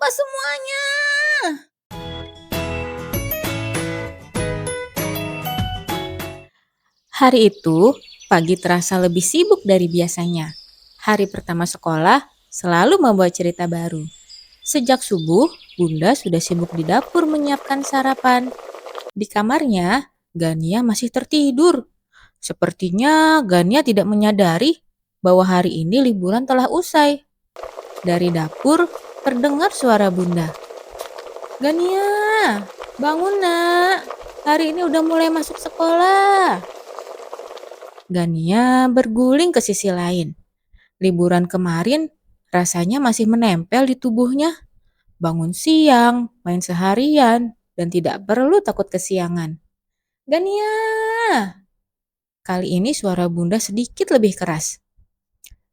lupa semuanya. Hari itu, pagi terasa lebih sibuk dari biasanya. Hari pertama sekolah selalu membawa cerita baru. Sejak subuh, Bunda sudah sibuk di dapur menyiapkan sarapan. Di kamarnya, Gania masih tertidur. Sepertinya Gania tidak menyadari bahwa hari ini liburan telah usai. Dari dapur, terdengar suara Bunda. Gania, bangun nak. Hari ini udah mulai masuk sekolah. Gania berguling ke sisi lain. Liburan kemarin rasanya masih menempel di tubuhnya. Bangun siang, main seharian, dan tidak perlu takut kesiangan. Gania! Kali ini suara Bunda sedikit lebih keras.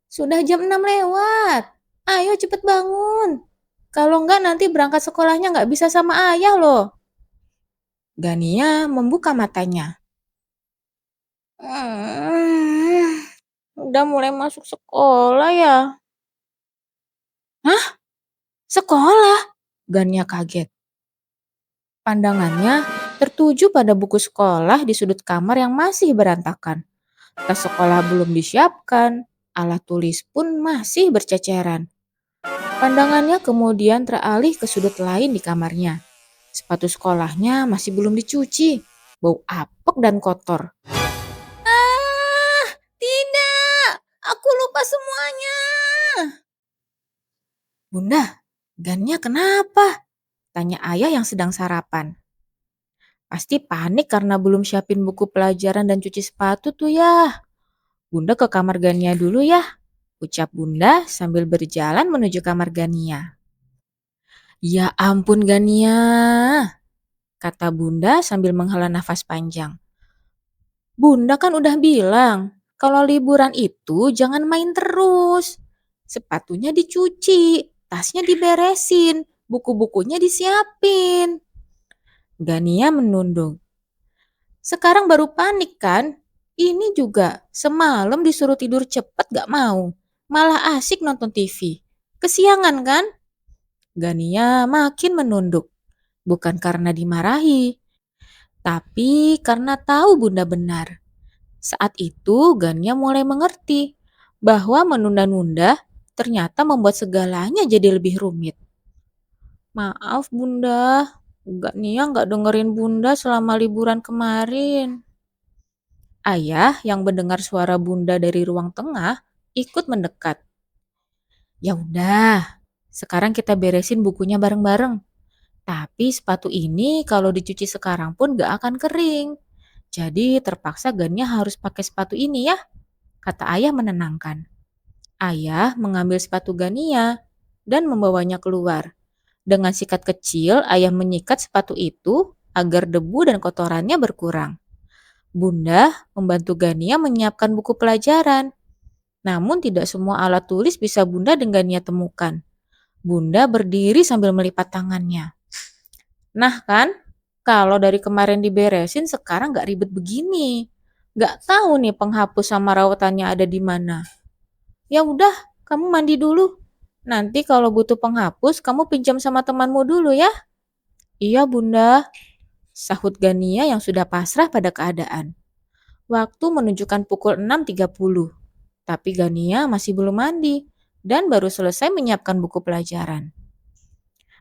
Sudah jam 6 lewat. Ayo cepet bangun. Kalau enggak nanti berangkat sekolahnya enggak bisa sama ayah loh. Gania membuka matanya. Udah mulai masuk sekolah ya? Hah? Sekolah? Gania kaget. Pandangannya tertuju pada buku sekolah di sudut kamar yang masih berantakan. Tas sekolah belum disiapkan, alat tulis pun masih berceceran. Pandangannya kemudian teralih ke sudut lain di kamarnya. Sepatu sekolahnya masih belum dicuci, bau apek dan kotor. Ah, tidak, aku lupa semuanya. Bunda, Gania kenapa? Tanya ayah yang sedang sarapan. Pasti panik karena belum siapin buku pelajaran dan cuci sepatu tuh ya. Bunda ke kamar Gania dulu ya. Ucap Bunda sambil berjalan menuju kamar Gania. Ya ampun Gania, kata Bunda sambil menghela nafas panjang. Bunda kan udah bilang, kalau liburan itu jangan main terus. Sepatunya dicuci, tasnya diberesin, buku-bukunya disiapin. Gania menunduk. Sekarang baru panik kan? Ini juga semalam disuruh tidur cepet gak mau. Malah asik nonton TV. Kesiangan kan? Gania makin menunduk. Bukan karena dimarahi, tapi karena tahu Bunda benar. Saat itu Gania mulai mengerti bahwa menunda-nunda ternyata membuat segalanya jadi lebih rumit. Maaf Bunda, Gania nggak dengerin Bunda selama liburan kemarin. Ayah yang mendengar suara Bunda dari ruang tengah ikut mendekat. Ya udah, sekarang kita beresin bukunya bareng-bareng. Tapi sepatu ini kalau dicuci sekarang pun gak akan kering. Jadi terpaksa Gania harus pakai sepatu ini ya, kata ayah menenangkan. Ayah mengambil sepatu Gania dan membawanya keluar. Dengan sikat kecil, ayah menyikat sepatu itu agar debu dan kotorannya berkurang. Bunda membantu Gania menyiapkan buku pelajaran. Namun tidak semua alat tulis bisa Bunda dan Gania temukan. Bunda berdiri sambil melipat tangannya. Nah kan, kalau dari kemarin diberesin sekarang gak ribet begini. Gak tahu nih penghapus sama rawatannya ada di mana. Ya udah, kamu mandi dulu. Nanti kalau butuh penghapus, kamu pinjam sama temanmu dulu ya. Iya Bunda, sahut Gania yang sudah pasrah pada keadaan. Waktu menunjukkan pukul 6.30, tapi Gania masih belum mandi dan baru selesai menyiapkan buku pelajaran.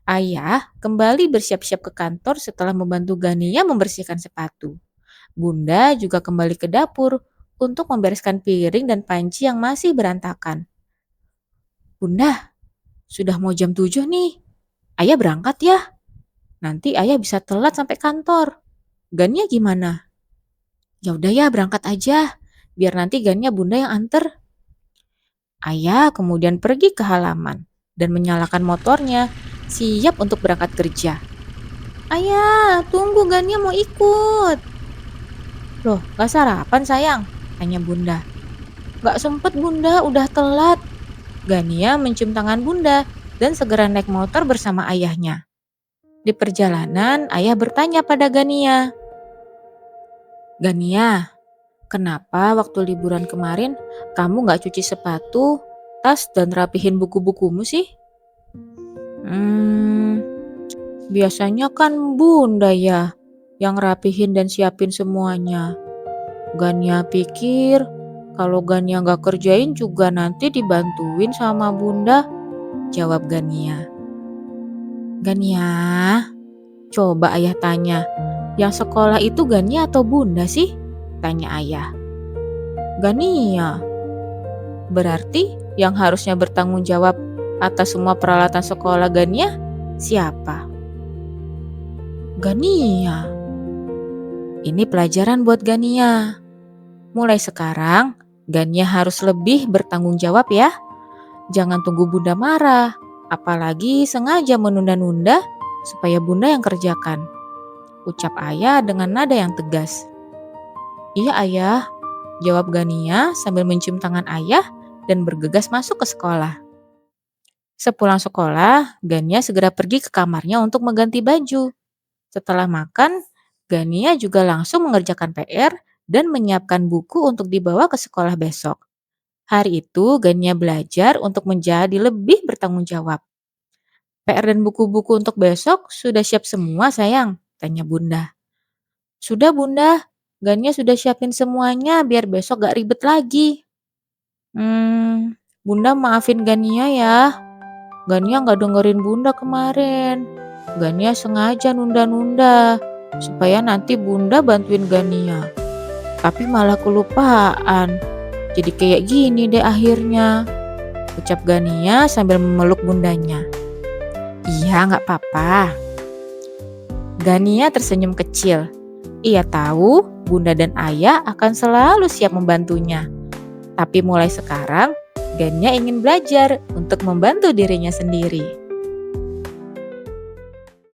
Ayah kembali bersiap-siap ke kantor setelah membantu Gania membersihkan sepatu. Bunda juga kembali ke dapur untuk membereskan piring dan panci yang masih berantakan. Bunda, sudah mau jam 7 nih. Ayah berangkat ya. Nanti ayah bisa telat sampai kantor. Gania gimana? Ya udah ya, berangkat aja. Biar nanti Gania Bunda yang anter. Ayah kemudian pergi ke halaman dan menyalakan motornya, siap untuk berangkat kerja. Ayah, tunggu Gania mau ikut. Loh, gak sarapan sayang? Tanya Bunda. Gak sempet Bunda, udah telat. Gania mencium tangan Bunda dan segera naik motor bersama ayahnya. Di perjalanan, ayah bertanya pada Gania. Gania, kenapa waktu liburan kemarin kamu gak cuci sepatu, tas, dan rapihin buku-bukumu sih? Hmm, biasanya kan Bunda ya yang rapihin dan siapin semuanya. Gania pikir kalau Gania nggak kerjain juga nanti dibantuin sama Bunda, jawab Gania. Gania, coba ayah tanya, yang sekolah itu Gania atau Bunda sih? Tanya ayah. Gania. Berarti yang harusnya bertanggung jawab atas semua peralatan sekolah Gania siapa? Gania. Ini pelajaran buat Gania. Mulai sekarang, Gania harus lebih bertanggung jawab ya. Jangan tunggu Bunda marah, apalagi sengaja menunda-nunda supaya Bunda yang kerjakan. Ucap ayah dengan nada yang tegas. Iya ayah, jawab Gania sambil mencium tangan ayah dan bergegas masuk ke sekolah. Sepulang sekolah, Gania segera pergi ke kamarnya untuk mengganti baju. Setelah makan, Gania juga langsung mengerjakan PR dan menyiapkan buku untuk dibawa ke sekolah besok. Hari itu, Gania belajar untuk menjadi lebih bertanggung jawab. PR dan buku-buku untuk besok sudah siap semua, sayang? Tanya Bunda. Sudah, Bunda. Gania sudah siapin semuanya biar besok gak ribet lagi. Bunda maafin Gania ya. Gania gak dengerin Bunda kemarin. Gania sengaja nunda-nunda supaya nanti Bunda bantuin Gania. Tapi malah kelupaan. Jadi kayak gini deh akhirnya, ucap Gania sambil memeluk bundanya. Iya, gak apa-apa. Gania tersenyum kecil. Ia tahu Bunda dan Ayah akan selalu siap membantunya. Tapi mulai sekarang, Gania ingin belajar untuk membantu dirinya sendiri.